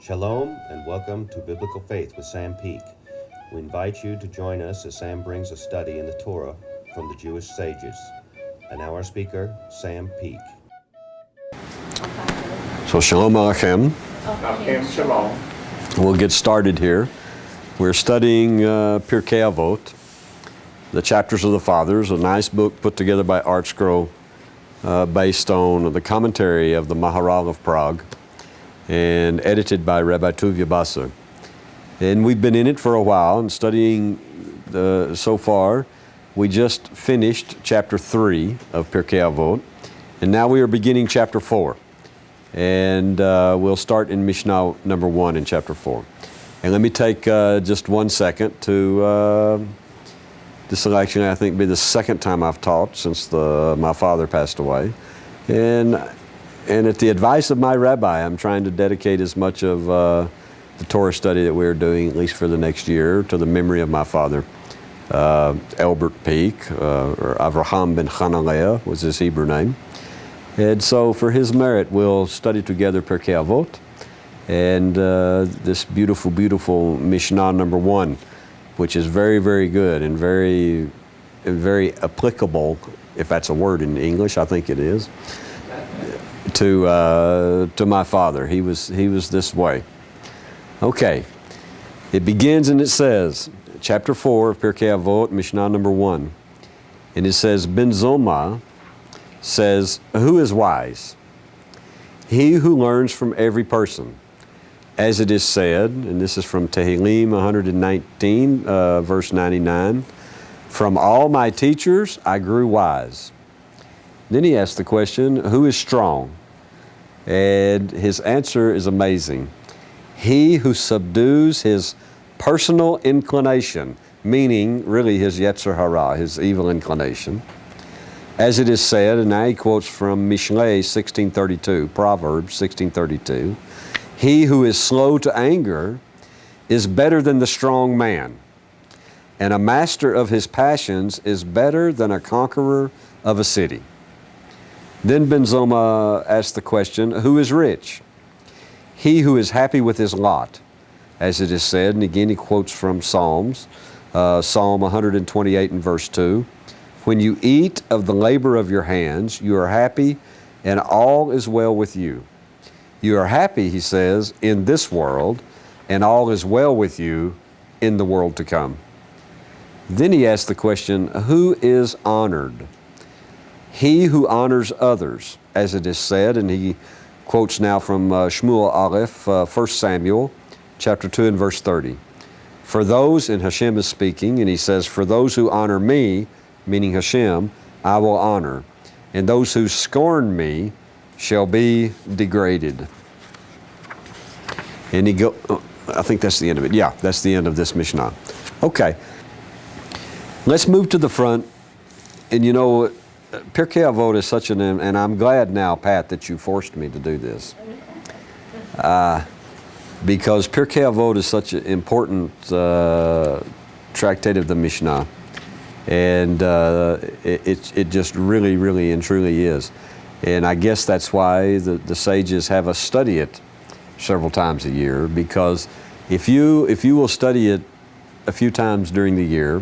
Shalom and welcome to Biblical Faith with Sam Peak. We invite you to join us as Sam brings a study in the Torah from the Jewish sages. And now our speaker, Sam Peak. So Shalom Aleichem. Shalom. We'll get started here. We're studying Pirkei Avot, the chapters of the fathers, a nice book put together by Art Scroll based on the commentary of the Maharal of Prague and edited by Rabbi Tuvia Basser. And we've been in it for a while and studying so far. We just finished chapter 3 of Pirkei Avot, and now we are beginning chapter 4. And we'll start in Mishnah number 1 in chapter 4. And let me take just 1 second to, this will actually, I think, be the second time I've taught since my father passed away. And at the advice of my rabbi, I'm trying to dedicate as much of the Torah study that we're doing, at least for the next year, to the memory of my father, Albert Peak, or Avraham ben Hanalea was his Hebrew name. And so for his merit, we'll study together Pirkei Avot and this beautiful, beautiful Mishnah number 1, which is very, very good and very applicable, if that's a word in English, I think it is, to my father. He was this way. Okay, it begins and it says, chapter 4 of Pirkei Avot, Mishnah number 1, and it says, Ben Zoma says, who is wise? He who learns from every person. As it is said, and this is from Tehillim 119, verse 99, from all my teachers I grew wise. Then he asked the question, who is strong? And his answer is amazing. He who subdues his personal inclination, meaning really his Yetzer Hara, his evil inclination. As it is said, and now he quotes from Mishlei 16:32, Proverbs 16:32, he who is slow to anger is better than the strong man, and a master of his passions is better than a conqueror of a city. Then Ben Zoma asked the question, who is rich? He who is happy with his lot, as it is said, and again he quotes from Psalms, Psalm 128 and verse 2, when you eat of the labor of your hands, you are happy and all is well with you. You are happy, he says, in this world, and all is well with you in the world to come. Then he asked the question, who is honored? He who honors others, as it is said, and he quotes now from Shmuel Aleph, 1 Samuel, chapter 2 and verse 30. For those, and Hashem is speaking, and he says, for those who honor me, meaning Hashem, I will honor, and those who scorn me shall be degraded. And I think that's the end of it. Yeah, that's the end of this Mishnah. Okay, let's move to the front. And you know, Pirkei Avot is such and I'm glad now, Pat, that you forced me to do this. Because Pirkei Avot is such an important tractate of the Mishnah. And it just really, really and truly is. And I guess that's why the sages have us study it several times a year, because if you will study it a few times during the year,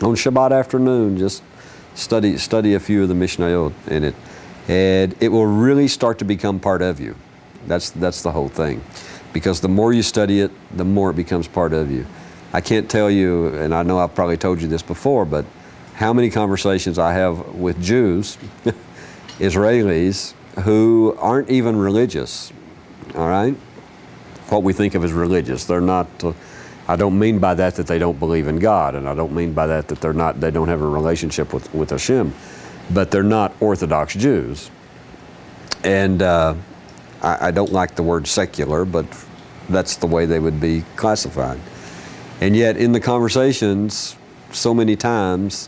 on Shabbat afternoon, just study a few of the Mishnayot in it, and it will really start to become part of you. That's the whole thing. Because the more you study it, the more it becomes part of you. I can't tell you, and I know I've probably told you this before, but how many conversations I have with Jews, Israelis, who aren't even religious, all right? What we think of as religious. They're not, I don't mean by that they don't believe in God, and I don't mean by that they don't have a relationship with Hashem, but they're not Orthodox Jews. And I don't like the word secular, but that's the way they would be classified. And yet in the conversations, so many times,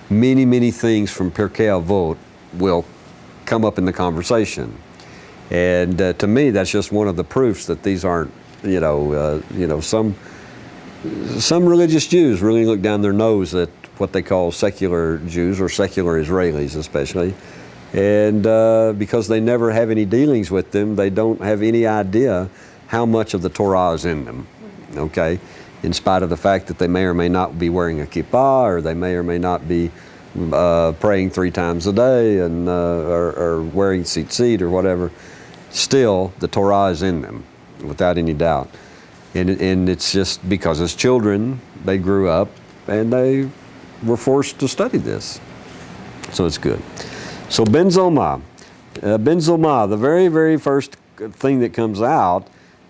many, many things from Pirkei Avot will come up in the conversation. And to me, that's just one of the proofs that these aren't, some religious Jews really look down their nose at what they call secular Jews or secular Israelis especially. And because they never have any dealings with them, they don't have any idea how much of the Torah is in them, okay? In spite of the fact that they may or may not be wearing a kippah, or they may or may not be praying 3 times a day and or wearing tzitzit or whatever, still the Torah is in them, without any doubt. And it's just because as children, they grew up and they were forced to study this. So it's good. So Ben Zoma. Ben Zoma, the very, very first thing that comes out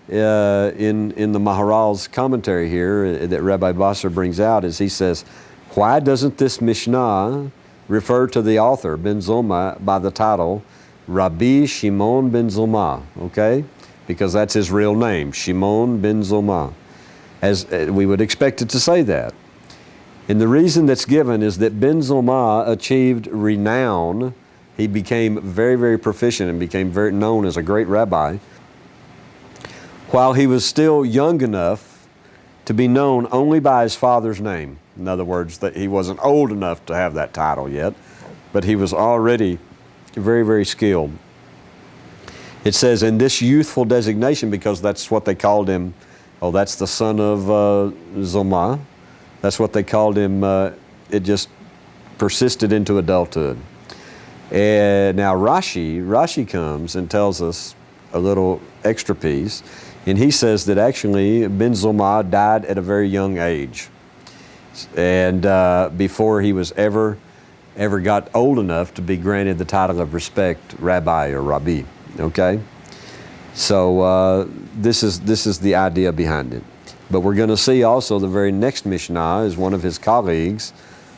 in the Maharal's commentary here that Rabbi Basar brings out is he says, why doesn't this Mishnah refer to the author, Ben Zoma, by the title Rabbi Shimon ben Zoma, okay? Because that's his real name, Shimon ben Zoma. As we would expect it to say that. And the reason that's given is that Ben Zoma achieved renown. He became very, very proficient and became very known as a great rabbi while he was still young enough to be known only by his father's name. In other words, that he wasn't old enough to have that title yet, but he was already very, very skilled. It says in this youthful designation, because that's what they called him, oh, that's the son of Zoma. That's what they called him. It just persisted into adulthood. And now Rashi comes and tells us a little extra piece, and he says that actually Ben Zoma died at a very young age, and before he was ever got old enough to be granted the title of respect, rabbi or rabbi. Okay, so this is the idea behind it. But we're going to see also the very next Mishnah is one of his colleagues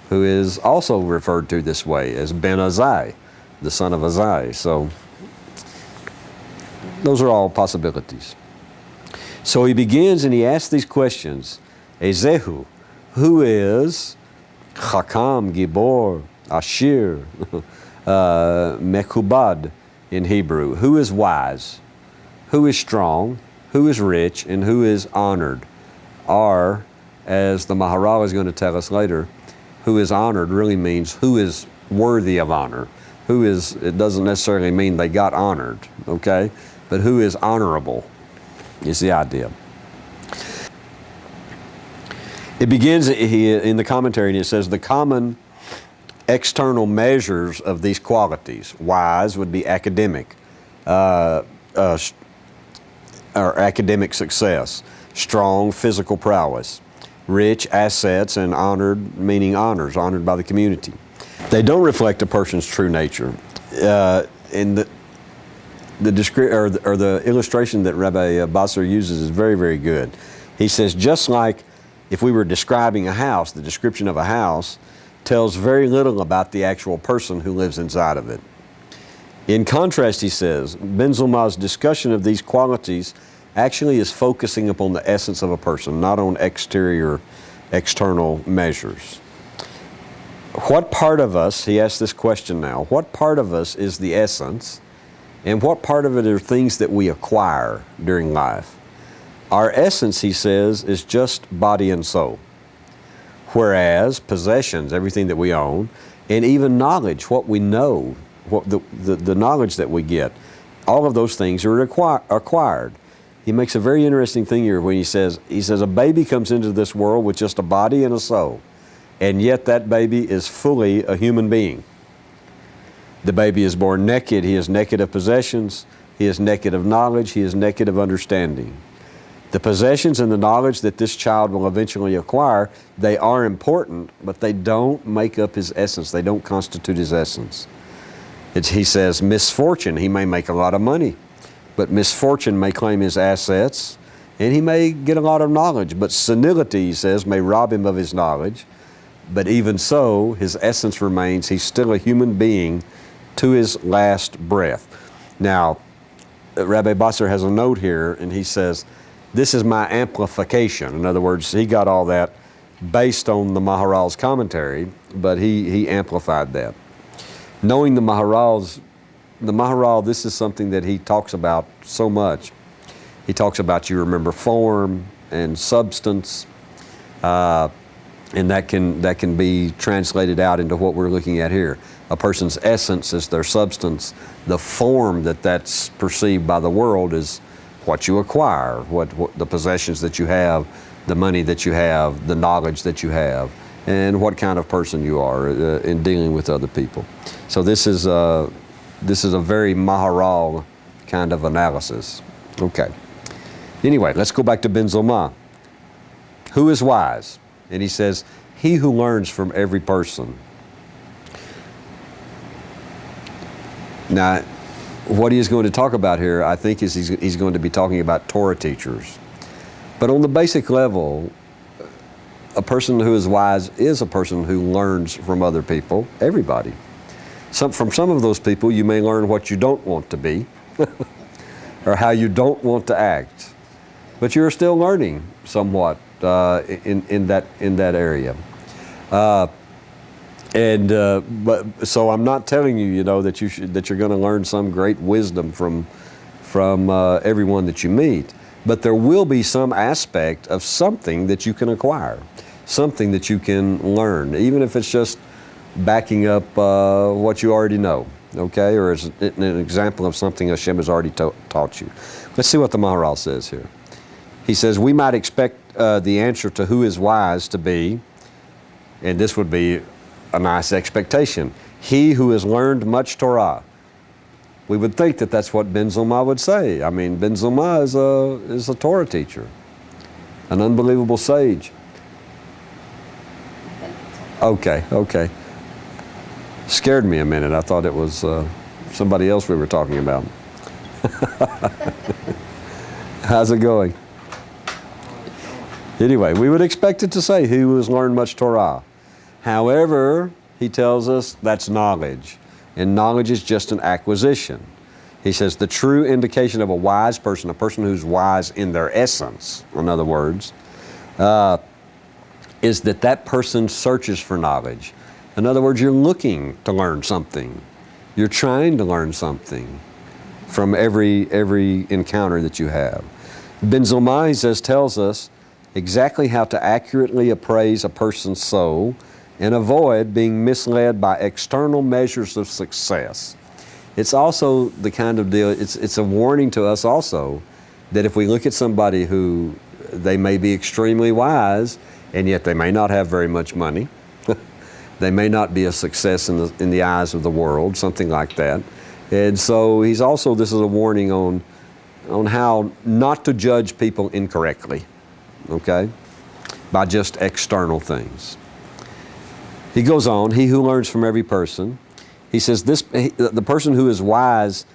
who is also referred to this way as Ben Azai, the son of Azai. So those are all possibilities. So he begins and he asks these questions. Ezehu, who is Chakam, Gibor, Ashir, Mekubad in Hebrew? Who is wise? Who is strong? Who is rich? And who is honored? Or, as the Maharal is going to tell us later, who is honored really means who is worthy of honor. Who is, it doesn't necessarily mean they got honored, okay? But who is honorable is the idea. It begins in the commentary, and it says the common external measures of these qualities. Wise would be academic, or academic success. Strong physical prowess. Rich assets, and honored meaning honors, honored by the community. They don't reflect a person's true nature. In the illustration that Rabbi Basar uses is very, very good. He says, just like if we were describing a house, the description of a house tells very little about the actual person who lives inside of it. In contrast, he says, Ben Zoma's discussion of these qualities actually is focusing upon the essence of a person, not on external measures. What part of us, he asks this question now, what part of us is the essence, and what part of it are things that we acquire during life? Our essence, he says, is just body and soul. Whereas possessions, everything that we own, and even knowledge, what we know, what the knowledge that we get, all of those things are acquired. He makes a very interesting thing here when he says a baby comes into this world with just a body and a soul, and yet that baby is fully a human being. The baby is born naked. He is naked of possessions. He is naked of knowledge. He is naked of understanding. The possessions and the knowledge that this child will eventually acquire, they are important, but they don't make up his essence. They don't constitute his essence. He says misfortune, he may make a lot of money, but misfortune may claim his assets, and he may get a lot of knowledge, but senility, he says, may rob him of his knowledge. But even so, his essence remains. He's still a human being to his last breath. Now, Rabbi Basar has a note here, and he says, this is my amplification. In other words, he got all that based on the Maharal's commentary, but he amplified that. Knowing the Maharal, this is something that he talks about so much. He talks about, you remember, form and substance, and that can be translated out into what we're looking at here. A person's essence is their substance. The form that's perceived by the world is what you acquire, what the possessions that you have, the money that you have, the knowledge that you have, and what kind of person you are in dealing with other people. So this is a very Maharal kind of analysis. Okay. Anyway, let's go back to Ben Zoma. Who is wise? And he says, he who learns from every person. Now, what he is going to talk about here, I think, is he's going to be talking about Torah teachers. But on the basic level, a person who is wise is a person who learns from other people, everybody. From some of those people, you may learn what you don't want to be or how you don't want to act. But you're still learning somewhat in that area. So I'm not telling you, that you're going to learn some great wisdom from everyone that you meet. But there will be some aspect of something that you can acquire, something that you can learn, even if it's just backing up what you already know, okay? Or as an example of something Hashem has already taught you. Let's see what the Maharal says here. He says, we might expect the answer to who is wise to be, and this would be a nice expectation, he who has learned much Torah. We would think that that's what Ben Zoma would say. I mean, Ben Zoma is a Torah teacher, an unbelievable sage. Okay. Scared me a minute. I thought it was somebody else we were talking about. How's it going? Anyway, we would expect it to say, he who has learned much Torah. However, he tells us that's knowledge, and knowledge is just an acquisition. He says the true indication of a wise person, a person who's wise in their essence, in other words, is that person searches for knowledge. In other words, you're looking to learn something. You're trying to learn something from every encounter that you have. Ben Zoma, he says, tells us exactly how to accurately appraise a person's soul and avoid being misled by external measures of success. It's also the kind of deal, it's a warning to us also that if we look at somebody who they may be extremely wise and yet they may not have very much money, they may not be a success in the eyes of the world, something like that. And so this is a warning on how not to judge people incorrectly, okay, by just external things. He goes on, he who learns from every person. He says the person who is wise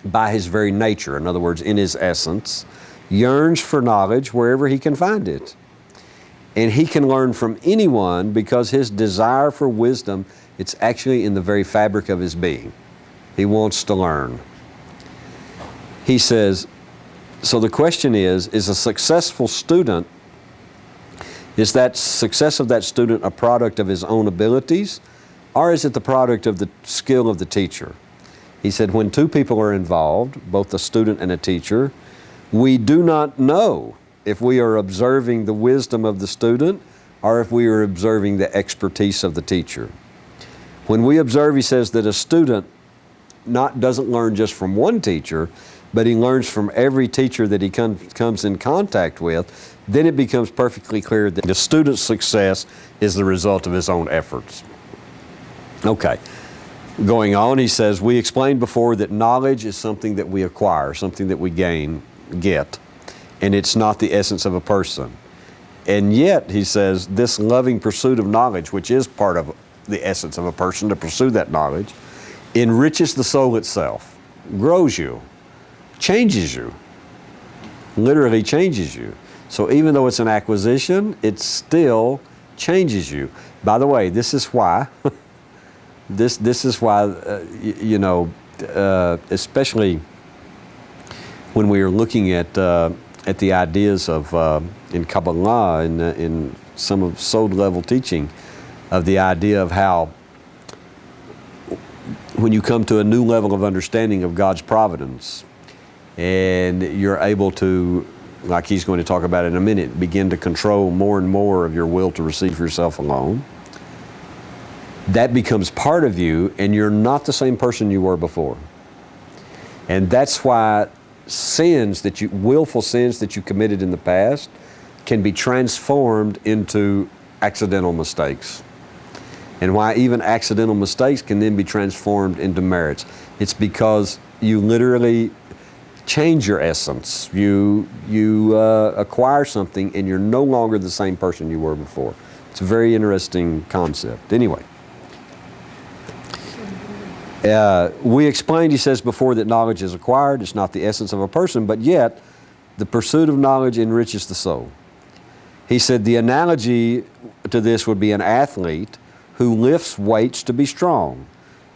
by his very nature, in other words, in his essence, yearns for knowledge wherever he can find it. And he can learn from anyone because his desire for wisdom, it's actually in the very fabric of his being. He wants to learn. He says, so the question is a successful student, is that success of that student a product of his own abilities, or is it the product of the skill of the teacher? He said, when two people are involved, both a student and a teacher, we do not know if we are observing the wisdom of the student or if we are observing the expertise of the teacher. When we observe, he says, that a student doesn't learn just from one teacher, but he learns from every teacher that he comes in contact with, then it becomes perfectly clear that the student's success is the result of his own efforts. Okay. Going on, he says, we explained before that knowledge is something that we acquire, something that we get, and it's not the essence of a person. And yet, he says, this loving pursuit of knowledge, which is part of the essence of a person, to pursue that knowledge, enriches the soul itself, grows you, changes you, literally changes you. So even though it's an acquisition, it still changes you. By the way, this is why, especially when we are looking at the ideas of in Kabbalah, in some of Sod level teaching, of the idea of how when you come to a new level of understanding of God's providence, and you're able to, like he's going to talk about in a minute, begin to control more and more of your will to receive yourself alone, that becomes part of you, and you're not the same person you were before. And that's why willful sins that you committed in the past can be transformed into accidental mistakes. And why even accidental mistakes can then be transformed into merits. It's because you literally change your essence. You acquire something and you're no longer the same person you were before. It's a very interesting concept. Anyway, we explained, he says before, that knowledge is acquired. It's not the essence of a person, but yet the pursuit of knowledge enriches the soul. He said the analogy to this would be an athlete who lifts weights to be strong.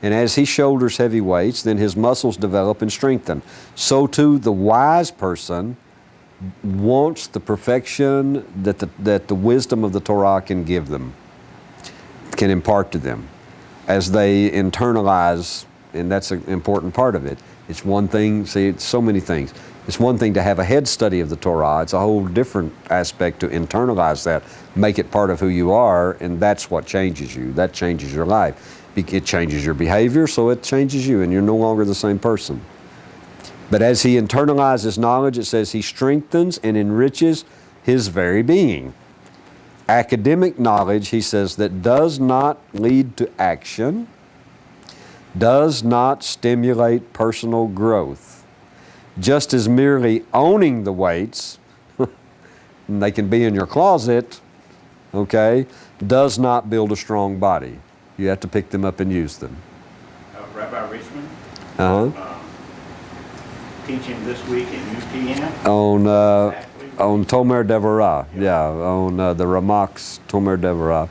And as he shoulders heavy weights, then his muscles develop and strengthen. So too, the wise person wants the perfection that the wisdom of the Torah can give them, can impart to them, as they internalize, and that's an important part of it. It's one thing, see, it's so many things. It's one thing to have a head study of the Torah. It's a whole different aspect to internalize that, make it part of who you are, and that's what changes you. That changes your life. It changes your behavior, so it changes you, and you're no longer the same person. But as he internalizes knowledge, it says he strengthens and enriches his very being. Academic knowledge, he says, that does not lead to action, does not stimulate personal growth. Just as merely owning the weights, and they can be in your closet, okay, does not build a strong body. You have to pick them up and use them. Rabbi Richmond, Uh-huh. teaching this week in UTM. On Tomer Devorah, yeah, on the Ramak's Tomer Devorah.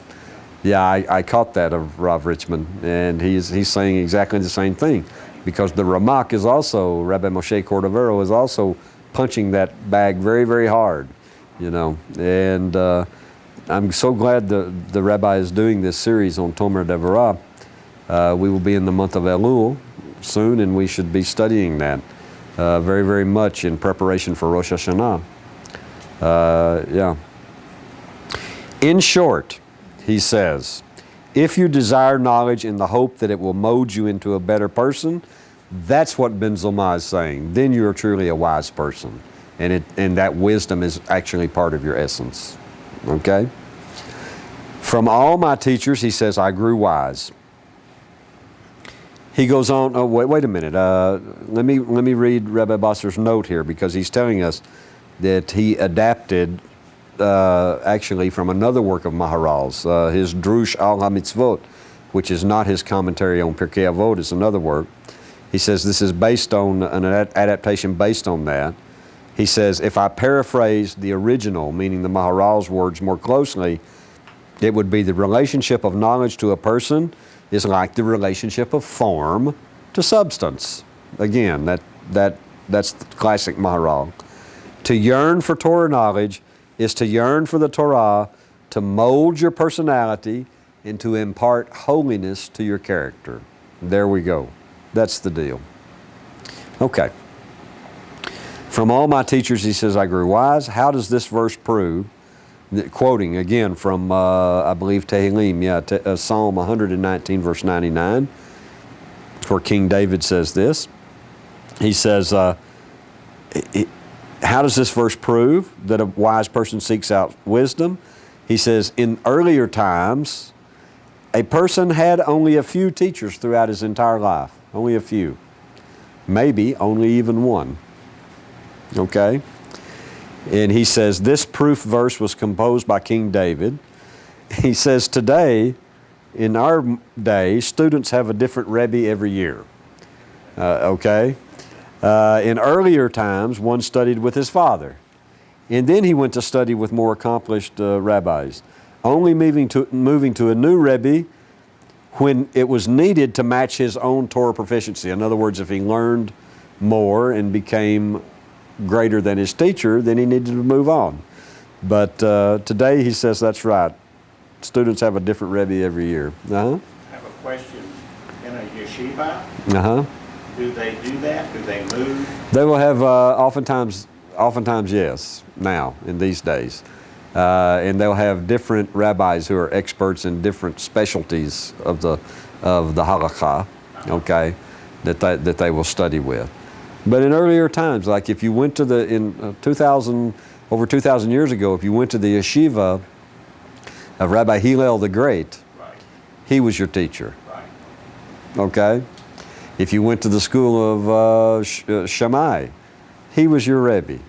Yeah, I caught that of Rav Richmond, and he's saying exactly the same thing, because the Ramak is also, Rabbi Moshe Cordovero is also punching that bag very, very hard, you know, and I'm so glad the Rabbi is doing this series on Tomer Devorah. We will be in the month of Elul soon, and we should be studying that very, very much in preparation for Rosh Hashanah. Yeah. In short, he says, if you desire knowledge in the hope that it will mold you into a better person, that's what Ben Zoma is saying. Then you are truly a wise person, and that wisdom is actually part of your essence. Okay? From all my teachers, he says, I grew wise. He goes on, oh, wait a minute. Let me read Rabbi Basser's note here, because he's telling us that he adapted actually from another work of Maharal's, his Drush al HaMitzvot, which is not his commentary on Pirkei Avot, it's another work. He says this is based on an adaptation based on that. He says, if I paraphrase the original, meaning the Maharal's words more closely, it would be the relationship of knowledge to a person is like the relationship of form to substance. Again, that's the classic Maharal. To yearn for Torah knowledge is to yearn for the Torah to mold your personality and to impart holiness to your character. There we go. That's the deal. Okay. From all my teachers, he says, I grew wise. How does this verse prove? Quoting again from, I believe, Tehillim, Psalm 119, verse 99, where King David says this. He says, how does this verse prove that a wise person seeks out wisdom? He says, in earlier times, a person had only a few teachers throughout his entire life. Only a few. Maybe only even one. Okay? And he says, this proof verse was composed by King David. He says, today, in our day, students have a different Rebbe every year. Okay? In earlier times, one studied with his father. And then he went to study with more accomplished rabbis. Only moving to a new Rebbe when it was needed to match his own Torah proficiency. In other words, if he learned more and became greater than his teacher, then he needed to move on. But today he says that's right. Students have a different Rebbe every year. Uh-huh. I have a question. In a yeshiva, Uh-huh. do they do that? Do they move? They will have oftentimes yes, now, in these days. And they'll have different rabbis who are experts in different specialties of the halakha, okay, that they will study with. But in earlier times, like if you went to over 2,000 years ago, if you went to the yeshiva of Rabbi Hillel the Great, Right. he was your teacher. Right. Okay? If you went to the school of Shammai, he was your Rebbe.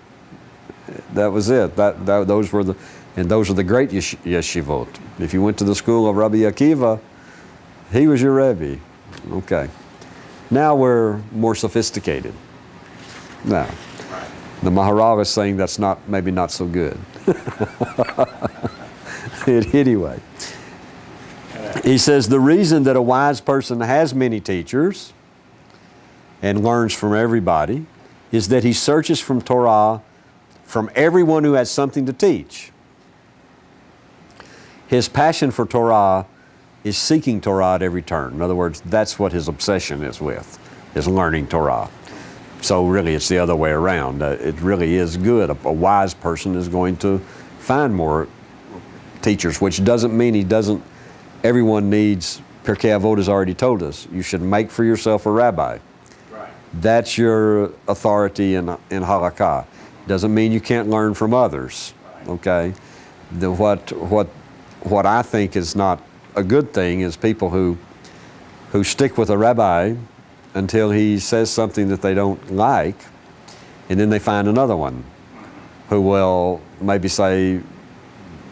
That was it. Those are the great yeshivot. If you went to the school of Rabbi Akiva, he was your Rebbe. Okay. Now we're more sophisticated. Now, Right. the Maharal is saying that's maybe not so good. Anyway, he says the reason that a wise person has many teachers and learns from everybody is that he searches from Torah from everyone who has something to teach. His passion for Torah is seeking Torah at every turn. In other words, that's what his obsession is with, is learning Torah. So really it's the other way around. It really is good. A wise person is going to find more teachers, which doesn't mean everyone needs, Pirkei Avot has already told us, you should make for yourself a rabbi. Right. That's your authority in halakha. Doesn't mean you can't learn from others, okay? What I think is not a good thing is people who stick with a rabbi until he says something that they don't like, and then they find another one who will maybe say,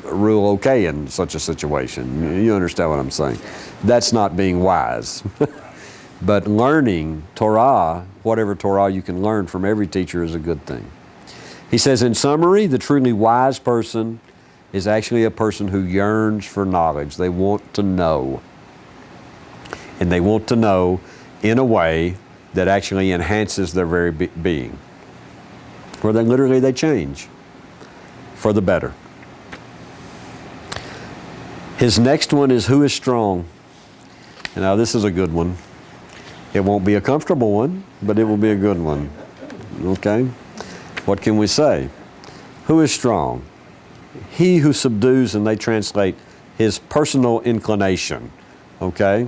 rule okay in such a situation. You understand what I'm saying? That's not being wise. But learning Torah, whatever Torah you can learn from every teacher, is a good thing. He says, in summary, the truly wise person is actually a person who yearns for knowledge. They want to know. And they want to know in a way that actually enhances their very being. Where they change for the better. His next one is, who is strong? And now this is a good one. It won't be a comfortable one, but it will be a good one. Okay? What can we say? Who is strong? He who subdues, and they translate his personal inclination. Okay?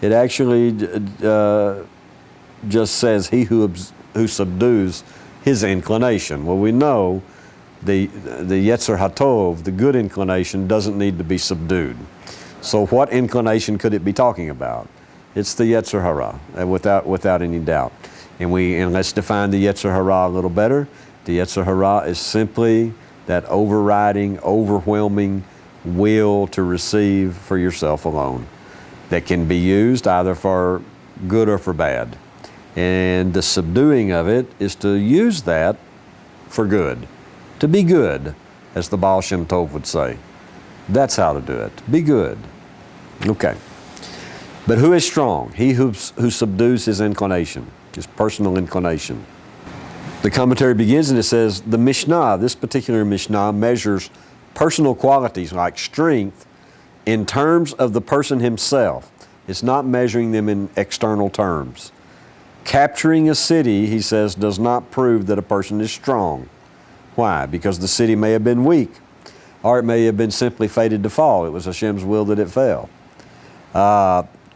It actually just says he who subdues his inclination. Well, we know the Yetzer HaTov, the good inclination, doesn't need to be subdued. So what inclination could it be talking about? It's the Yetzer Hara, without any doubt. And let's define the Yetzer Hara a little better. The Yetzer Hara is simply that overriding, overwhelming will to receive for yourself alone, that can be used either for good or for bad. And the subduing of it is to use that for good. To be good, as the Baal Shem Tov would say. That's how to do it. Be good. Okay. But who is strong? He who subdues his inclination, his personal inclination. The commentary begins and it says, the Mishnah, this particular Mishnah, measures personal qualities like strength in terms of the person himself. It's not measuring them in external terms. Capturing a city, he says, does not prove that a person is strong. Why? Because the city may have been weak, or it may have been simply fated to fall. It was Hashem's will that it fell.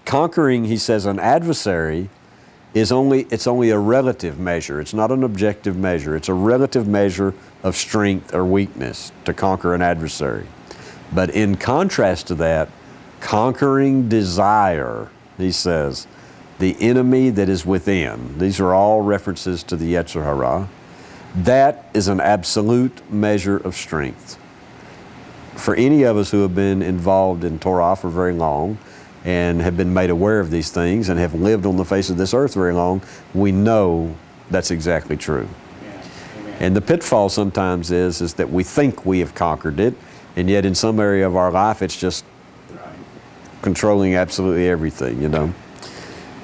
Conquering, he says, an adversary it's only a relative measure. It's not an objective measure. It's a relative measure of strength or weakness to conquer an adversary. But in contrast to that, conquering desire, he says, the enemy that is within. These are all references to the Yetzer Hara. That is an absolute measure of strength. For any of us who have been involved in Torah for very long and have been made aware of these things and have lived on the face of this earth very long, we know that's exactly true. Yeah. And the pitfall sometimes is that we think we have conquered it, and yet in some area of our life it's just controlling absolutely everything, you know.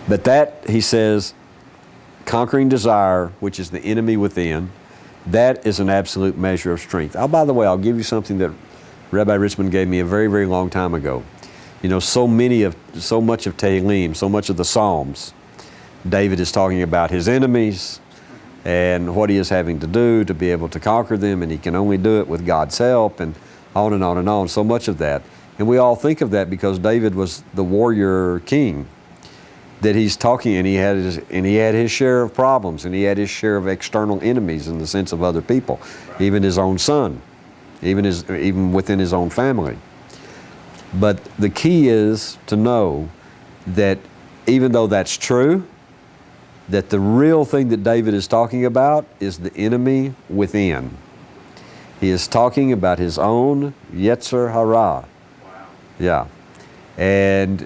But that, he says, conquering desire, which is the enemy within, that is an absolute measure of strength. Oh, by the way, I'll give you something that Rabbi Richmond gave me a very, very long time ago. You know, so much of Tehillim, so much of the Psalms, David is talking about his enemies and what he is having to do to be able to conquer them, and he can only do it with God's help, and on and on and on, so much of that. And we all think of that because David was the warrior king. that he's talking, and he had his share of problems, and he had his share of external enemies in the sense of other people, even his own son, even within his own family. But the key is to know that even though that's true, that the real thing that David is talking about is the enemy within. He is talking about his own Yetzer Hara. Wow. Yeah. And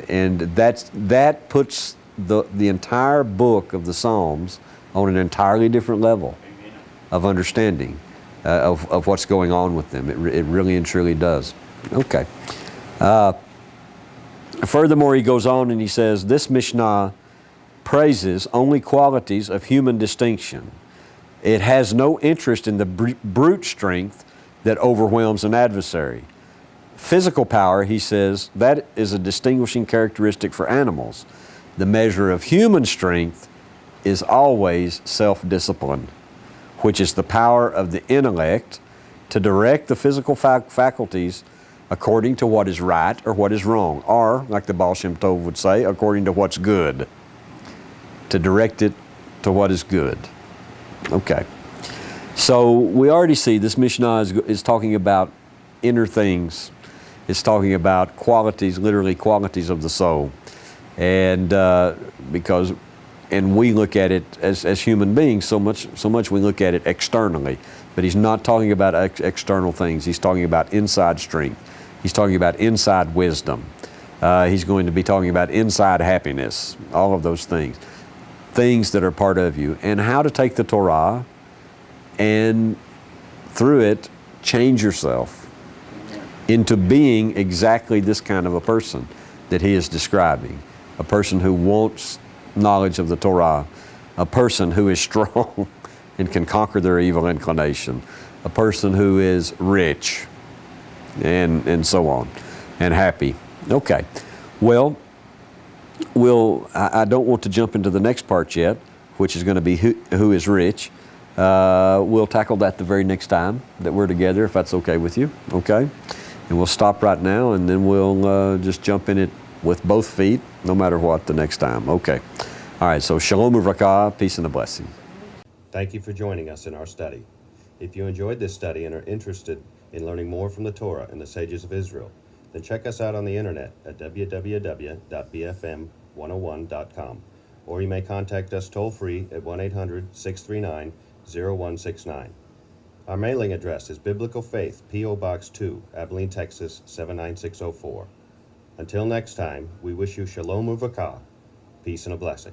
that puts the entire book of the Psalms on an entirely different level Amen. of understanding of what's going on with them. It really and truly does. Okay. Furthermore, he goes on and he says, this Mishnah praises only qualities of human distinction. It has no interest in the brute strength that overwhelms an adversary. Physical power, he says, that is a distinguishing characteristic for animals. The measure of human strength is always self-discipline, which is the power of the intellect to direct the physical faculties according to what is right or what is wrong, or, like the Baal Shem Tov would say, according to what's good, to direct it to what is good. Okay. So we already see this Mishnah is talking about inner things. It's talking about qualities, literally qualities of the soul. And we look at it as human beings so much we look at it externally. But he's not talking about external things. He's talking about inside strength. He's talking about inside wisdom. He's going to be talking about inside happiness, all of those things that are part of you, and how to take the Torah and through it change yourself into being exactly this kind of a person that he is describing. A person who wants knowledge of the Torah, a person who is strong and can conquer their evil inclination, a person who is rich, and so on, and happy. Okay, well, I don't want to jump into the next part yet, which is going to be who is rich. We'll tackle that the very next time that we're together, if that's okay with you, okay? And we'll stop right now, and then we'll just jump in it with both feet, no matter what, the next time. Okay. All right, so shalom uvracha, peace and a blessing. Thank you for joining us in our study. If you enjoyed this study and are interested in learning more from the Torah and the sages of Israel, then check us out on the internet at www.bfm101.com, or you may contact us toll-free at 1-800-639-0169. Our mailing address is Biblical Faith, P.O. Box 2, Abilene, Texas 79604. Until next time, we wish you shalom uvracha, peace and a blessing.